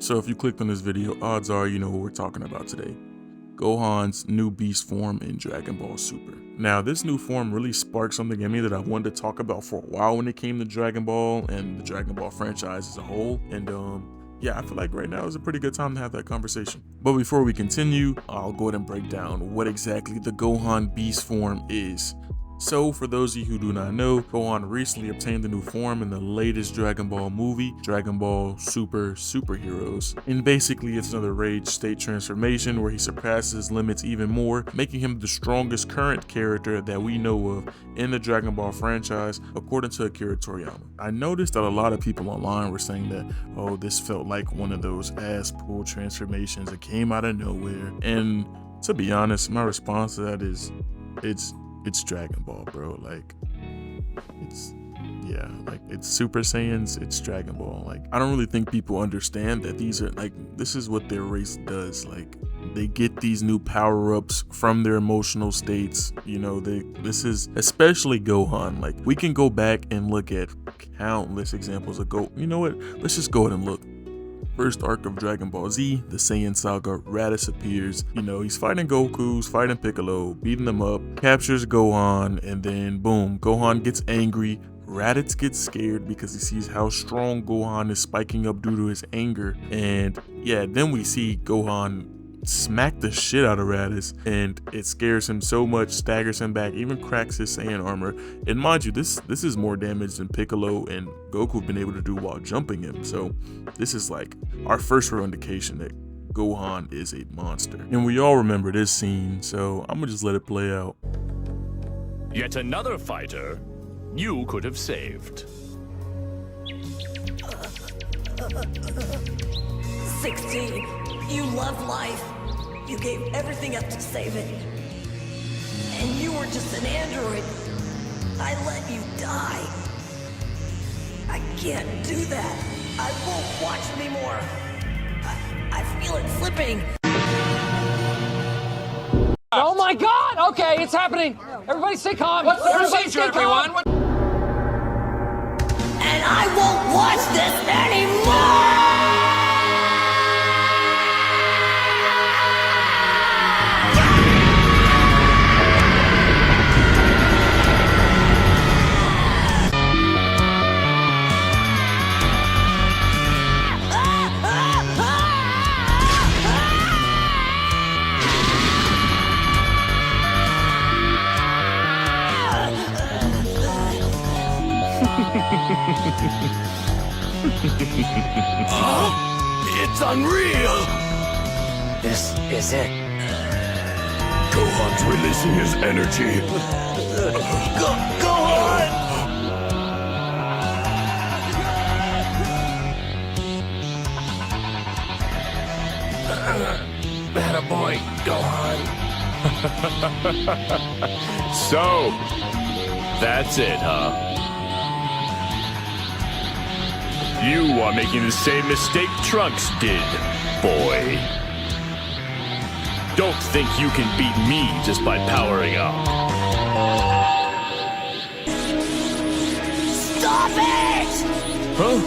So if you clicked on this video, odds are you know what we're talking about today. Gohan's new beast form in Dragon Ball Super. Now this new form really sparked something in me that I wanted to talk about for a while when it came to Dragon Ball and the Dragon Ball franchise as a whole. And yeah, I feel like right now is a pretty good time to have that conversation. But before we continue, I'll go ahead and break down what exactly the Gohan Beast form is. So for those of you who do not know, Gohan recently obtained the new form in the latest Dragon Ball movie, Dragon Ball Super Superheroes. And basically it's another rage state transformation where he surpasses his limits even more, making him the strongest current character that we know of in the Dragon Ball franchise, according to Akira Toriyama. I noticed that a lot of people online were saying that, oh, this felt like one of those ass-pull transformations that came out of nowhere. And to be honest, my response to that is, it's Dragon Ball, bro. Like, it's Super Saiyans, it's Dragon Ball. Like, I don't really think people understand that these are, like, this is what their race does. Like, they get these new power-ups from their emotional states. You know, this is, especially Gohan. Like, we can go back and look at countless examples of you know what? Let's just go ahead and look. First arc of Dragon Ball Z, the Saiyan saga, Raditz appears. You know, he's fighting Goku, he's fighting Piccolo, beating them up, captures Gohan, and then boom, Gohan gets angry. Raditz gets scared because he sees how strong Gohan is spiking up due to his anger. And yeah, then we see Gohan smack the shit out of Raditz, and it scares him so much, staggers him back, even cracks his Saiyan armor. And mind you, this is more damage than Piccolo and Goku have been able to do while jumping him. So this is like our first real indication that Gohan is a monster. And we all remember this scene, so I'm gonna just let it play out. Yet another fighter you could have saved. 16. You love life. You gave everything up to save it. And you were just an android. I let you die. I can't do that. I won't watch anymore. I feel it slipping. Oh my God! Okay, it's happening. Everybody stay calm. What's the procedure, everyone? And I won't watch this anymore! It's unreal! This is it. Gohan's releasing his energy. Gohan! Attaboy, Gohan. So, that's it, huh? You are making the same mistake Trunks did, boy. Don't think you can beat me just by powering up. Stop it! Huh?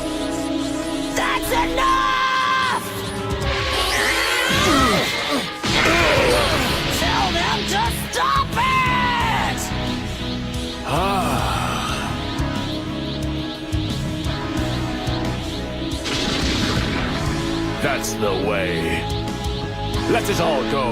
That's enough! Tell them to stop it! That's the way. Let it all go.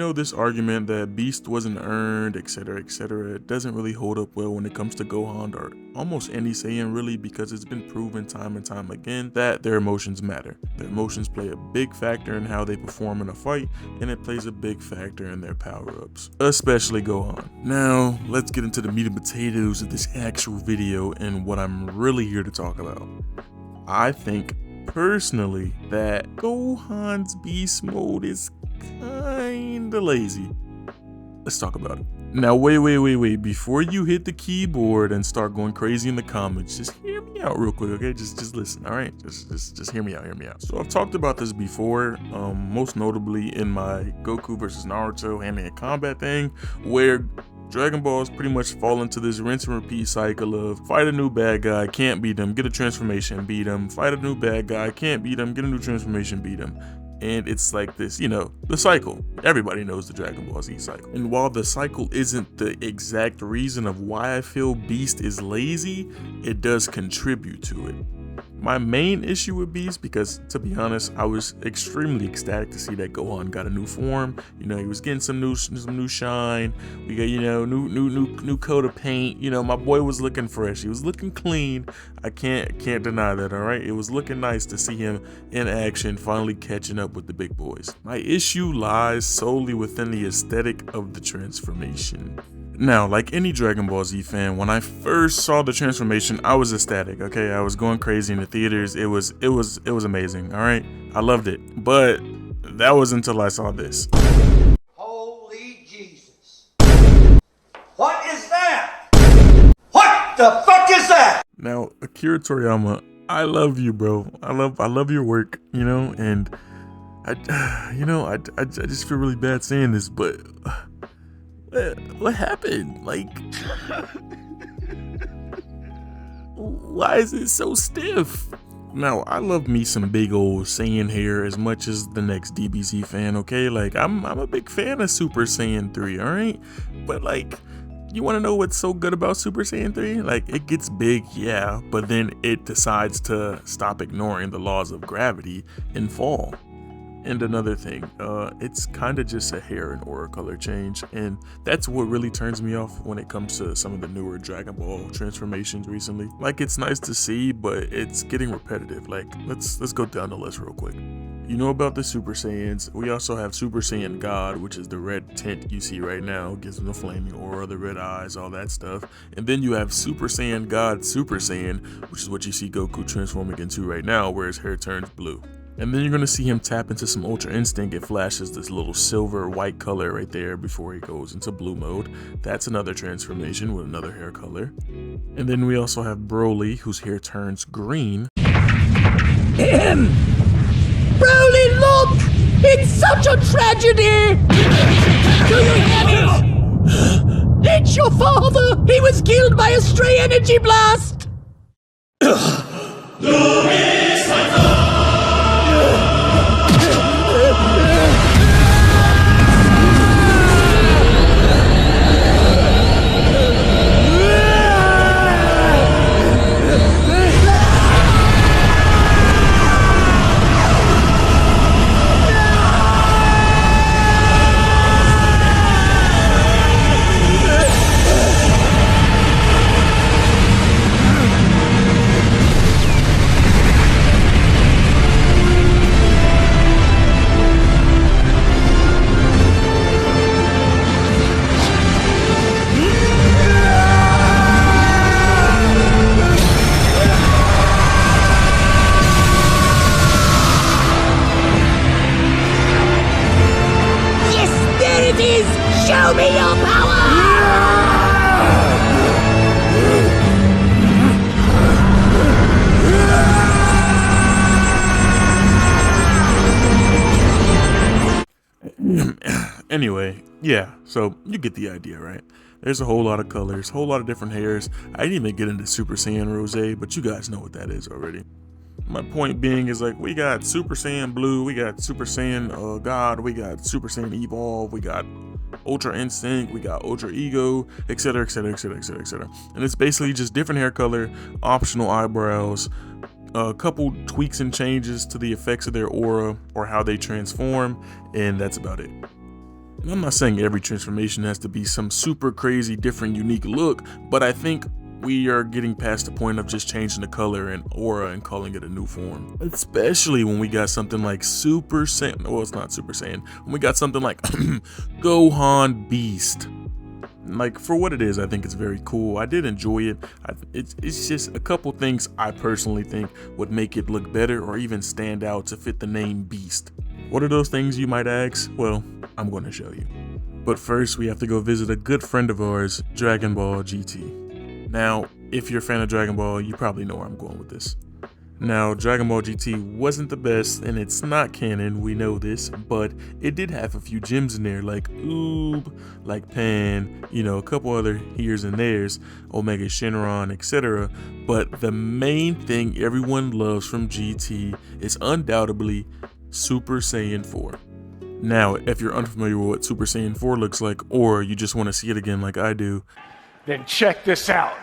know, this argument that Beast wasn't earned, etc., etc., doesn't really hold up well when it comes to Gohan or almost any Saiyan really, because it's been proven time and time again that their emotions matter. Their emotions play a big factor in how they perform in a fight, and it plays a big factor in their power-ups, especially Gohan. Now, let's get into the meat and potatoes of this actual video and what I'm really here to talk about. I think personally that Gohan's beast mode is kinda lazy. Let's talk about it. Now wait, before you hit the keyboard and start going crazy in the comments, just hear me out real quick, okay? Just listen, all right? Just hear me out. So I've talked about this before, most notably in my Goku versus Naruto hand-to-hand combat thing, where Dragon Balls pretty much fall into this rinse and repeat cycle of fight a new bad guy, can't beat him, get a transformation, beat him, fight a new bad guy, can't beat him, get a new transformation, beat him. And it's like this, you know, the cycle. Everybody knows the Dragon Ball Z cycle. And while the cycle isn't the exact reason of why I feel Beast is lazy, it does contribute to it. My main issue with Beast, because to be honest, I was extremely ecstatic to see that Gohan got a new form. You know, he was getting some new shine. We got, you know, new coat of paint. You know, my boy was looking fresh. He was looking clean. I can't deny that. All right, it was looking nice to see him in action, finally catching up with the big boys. My issue lies solely within the aesthetic of the transformation. Now, like any Dragon Ball Z fan, when I first saw the transformation, I was ecstatic, okay? I was going crazy in the theaters. It was amazing, all right? I loved it, but that was until I saw this. Holy Jesus. What is that? What the fuck is that? Now, Akira Toriyama, I love you, bro. I love your work, you know, and I just feel really bad saying this, but what happened? Like, why is it so stiff? Now, I love me some big old Saiyan hair as much as the next DBZ fan, okay? Like, I'm a big fan of Super Saiyan 3, alright? But like, you wanna know what's so good about Super Saiyan 3? Like, it gets big, yeah, but then it decides to stop ignoring the laws of gravity and fall. And another thing, it's kind of just a hair and aura color change, and that's what really turns me off when it comes to some of the newer Dragon Ball transformations recently. Like, it's nice to see, but it's getting repetitive. Like, let's go down the list real quick. You know about the Super Saiyans. We also have Super Saiyan God, which is the red tint you see right now, gives him the flaming aura, the red eyes, all that stuff. And then you have Super Saiyan God Super Saiyan, which is what you see Goku transforming into right now, where his hair turns blue. And then you're going to see him tap into some Ultra Instinct. It flashes this little silver white color right there before he goes into blue mode. That's another transformation with another hair color. And then we also have Broly, whose hair turns green. Broly, look! It's such a tragedy! Do you hear this? It's your father! He was killed by a stray energy blast! Show me your power! Anyway, yeah, so you get the idea, right? There's a whole lot of colors, whole lot of different hairs. I didn't even get into Super Saiyan Rose, but you guys know what that is already. My point being is, like, we got Super Saiyan Blue, we got Super Saiyan God, we got Super Saiyan Evolve, we got Ultra Instinct, we got Ultra Ego, etc, etc, etc, etc, etc. And it's basically just different hair color, optional eyebrows, a couple tweaks and changes to the effects of their aura or how they transform, and that's about it. And I'm not saying every transformation has to be some super crazy, different, unique look, but I think we are getting past the point of just changing the color and aura and calling it a new form. Especially when we got something like Super Saiyan, well, it's not Super Saiyan, when we got something like Gohan Beast. Like, for what it is, I think it's very cool. I did enjoy it. It's just a couple things I personally think would make it look better or even stand out to fit the name Beast. What are those things, you might ask? Well, I'm going to show you. But first, we have to go visit a good friend of ours, Dragon Ball GT. Now, if you're a fan of Dragon Ball, you probably know where I'm going with this. Now, Dragon Ball GT wasn't the best, and it's not canon, we know this, but it did have a few gems in there, like Oob, like Pan, you know, a couple other here's and there's, Omega Shenron, etc. But the main thing everyone loves from GT is undoubtedly Super Saiyan 4. Now, if you're unfamiliar with what Super Saiyan 4 looks like, or you just want to see it again like I do, Then check this out.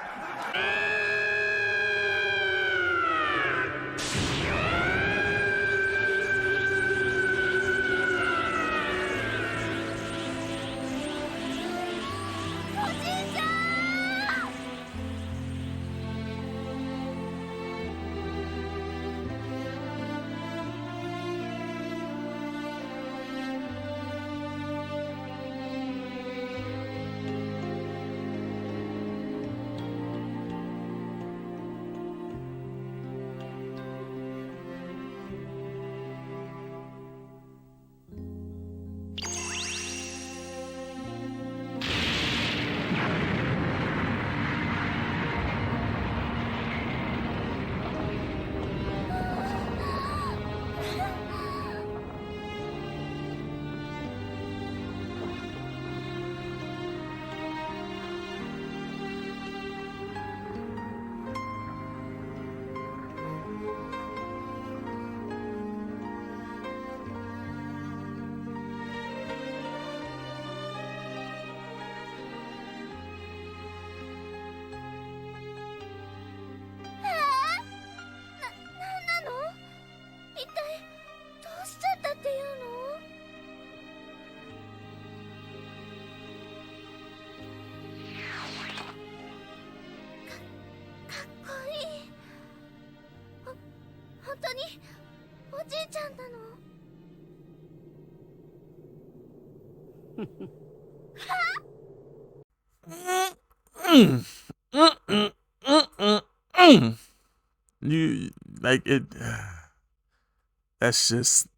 you like it. That's just.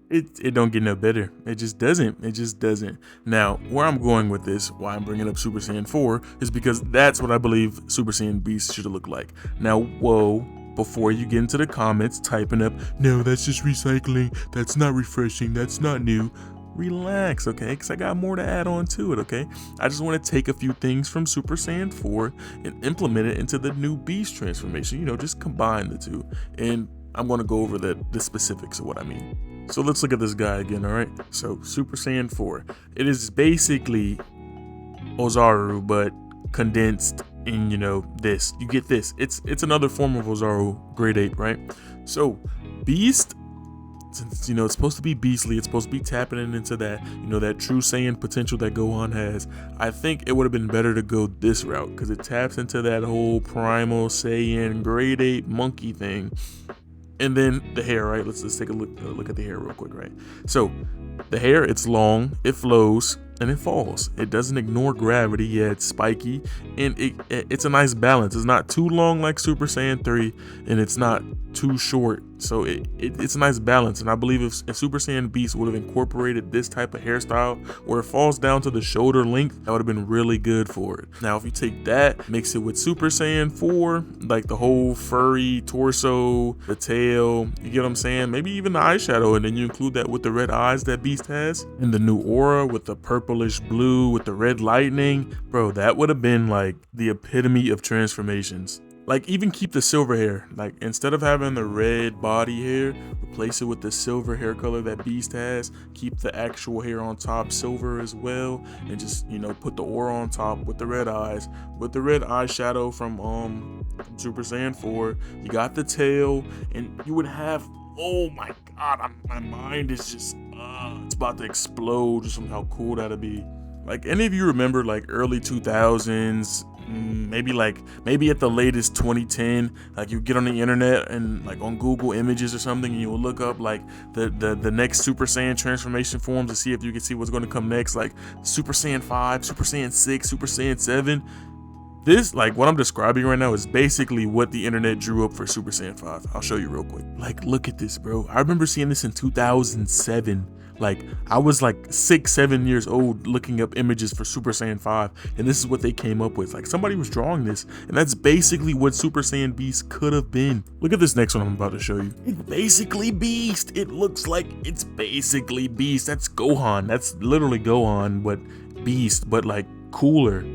It don't get no better. It just doesn't. Now, where I'm going with this, why I'm bringing up Super Saiyan 4, is because that's what I believe Super Saiyan Beast should look like. Now, whoa, before you get into the comments typing up, no, that's just recycling, that's not refreshing, that's not new. Relax, okay? Because I got more to add on to it, okay? I just want to take a few things from Super Saiyan 4 and implement it into the new Beast transformation. You know, just combine the two. And I'm going to go over the specifics of what I mean. So let's look at this guy again, alright? So, Super Saiyan 4. It is basically Ozaru, but condensed in, you know, this. You get this. It's another form of Ozaru, grade 8, right? So, Beast, since, you know, it's supposed to be beastly, it's supposed to be tapping into that, you know, that true Saiyan potential that Gohan has. I think it would have been better to go this route, because it taps into that whole primal Saiyan grade 8 monkey thing. And then the hair, right? Let's take a look at the hair real quick, right? So the hair, it's long, it flows, and it falls. It doesn't ignore gravity. Yeah, it's spiky, and it's a nice balance. It's not too long like Super Saiyan 3, and it's not too short. So it's a nice balance. And I believe if Super Saiyan Beast would have incorporated this type of hairstyle where it falls down to the shoulder length, that would have been really good for it. Now, if you take that, mix it with Super Saiyan 4, like the whole furry torso, the tail, you get what I'm saying? Maybe even the eyeshadow, and then you include that with the red eyes that Beast has, and the new aura with the purplish blue with the red lightning, bro, that would have been like the epitome of transformations. Like, even keep the silver hair. Like, instead of having the red body hair, replace it with the silver hair color that Beast has. Keep the actual hair on top silver as well, and just, you know, put the aura on top with the red eyes, with the red eyeshadow from Super Saiyan 4. You got the tail, and you would have, oh my god, my mind is just it's about to explode just from how cool that'd be. Like, any of you remember like early 2000s, maybe at the latest 2010, like you get on the internet and like on Google Images or something, and you will look up like the next Super Saiyan transformation forms to see if you can see what's going to come next, like Super Saiyan 5, Super Saiyan 6, Super Saiyan 7. This, like what I'm describing right now, is basically what the internet drew up for Super Saiyan 5. I'll show you real quick. Like, look at this, bro. I remember seeing this in 2007. Like, I was like 6-7 years old looking up images for Super Saiyan 5, and this is what they came up with. Like, somebody was drawing this, and that's basically what Super Saiyan Beast could have been. Look at this next one I'm about to show you. It's basically Beast. It looks like it's basically Beast. That's Gohan. That's literally Gohan, but Beast, but like cooler.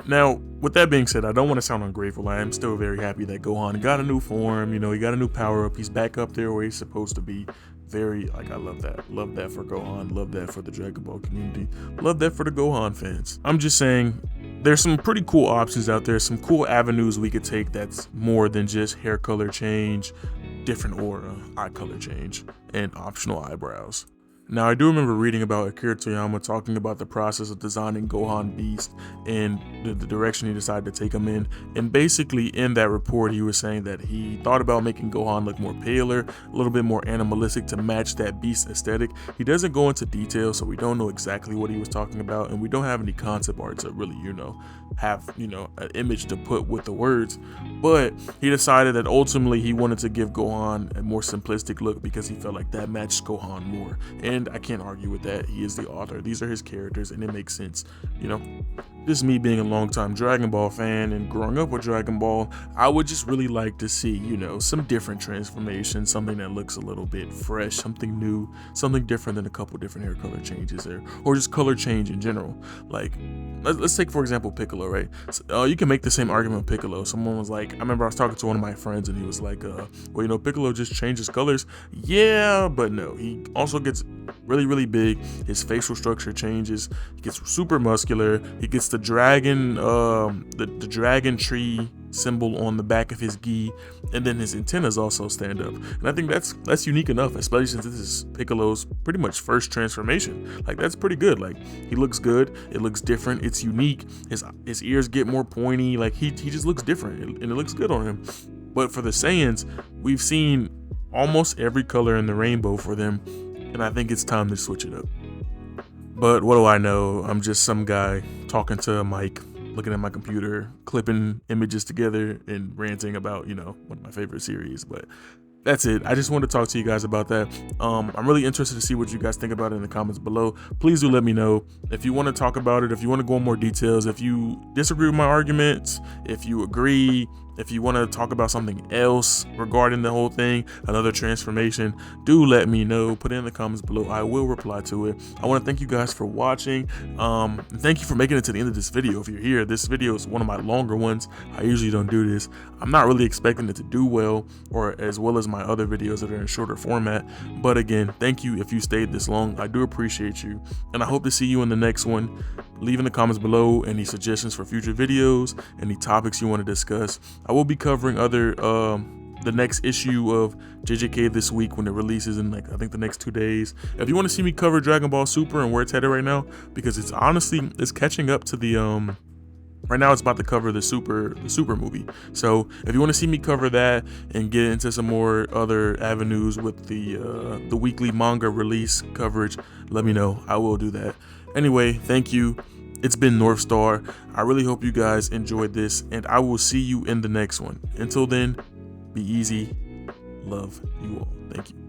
Now, with that being said, I don't want to sound ungrateful. I am still very happy that Gohan got a new form. You know, he got a new power up. He's back up there where he's supposed to be. Very, like, I love that. Love that for Gohan. Love that for the Dragon Ball community. Love that for the Gohan fans. I'm just saying, there's some pretty cool options out there. Some cool avenues we could take that's more than just hair color change, different aura, eye color change, and optional eyebrows. Now, I do remember reading about Akira Toriyama talking about the process of designing Gohan Beast and the direction he decided to take him in. And basically, in that report, he was saying that he thought about making Gohan look more paler, a little bit more animalistic to match that Beast aesthetic. He doesn't go into detail, so we don't know exactly what he was talking about, and we don't have any concept art to really, have, an image to put with the words. But he decided that ultimately he wanted to give Gohan a more simplistic look because he felt like that matched Gohan more. And I can't argue with that. He is the author. These are his characters, and it makes sense. Just me being a longtime Dragon Ball fan and growing up with Dragon Ball, I would just really like to see, some different transformation, something that looks a little bit fresh, something new, something different than a couple different hair color changes there, or just color change in general. Like, let's take, for example, Piccolo, right? So, you can make the same argument with Piccolo. Someone was like, I remember I was talking to one of my friends, and he was like, Piccolo just changes colors. Yeah, but no, he also gets really, really big. His facial structure changes. He gets super muscular. He gets the dragon, the dragon tree symbol on the back of his gi, and then his antennas also stand up. And I think that's unique enough, especially since this is Piccolo's pretty much first transformation. Like, that's pretty good. Like, he looks good. It looks different. It's unique. His ears get more pointy. Like, he just looks different, and it looks good on him. But for the Saiyans, we've seen almost every color in the rainbow for them, and I think it's time to switch it up. But what do I know? I'm just some guy talking to a mic, looking at my computer, clipping images together, and ranting about, one of my favorite series. But that's it. I just wanted to talk to you guys about that. I'm really interested to see what you guys think about it in the comments below. Please do let me know if you want to talk about it, if you want to go in more details, if you disagree with my arguments, if you agree, if you want to talk about something else regarding the whole thing, another transformation, do let me know. Put it in the comments below. I will reply to it. I want to thank you guys for watching. Thank you for making it to the end of this video. If you're here, this video is one of my longer ones. I usually don't do this. I'm not really expecting it to do well, or as well as my other videos that are in shorter format. But again, thank you if you stayed this long. I do appreciate you, and I hope to see you in the next one. Leave in the comments below any suggestions for future videos, any topics you want to discuss. I will be covering the next issue of JJK this week when it releases in, like, I think the next 2 days. If you want to see me cover Dragon Ball Super and where it's headed right now, because it's catching up to the right now it's about to cover the Super movie. So if you want to see me cover that and get into some more other avenues with the weekly manga release coverage, let me know. I will do that. Anyway, thank you. It's been North Star. I really hope you guys enjoyed this, and I will see you in the next one. Until then, be easy. Love you all. Thank you.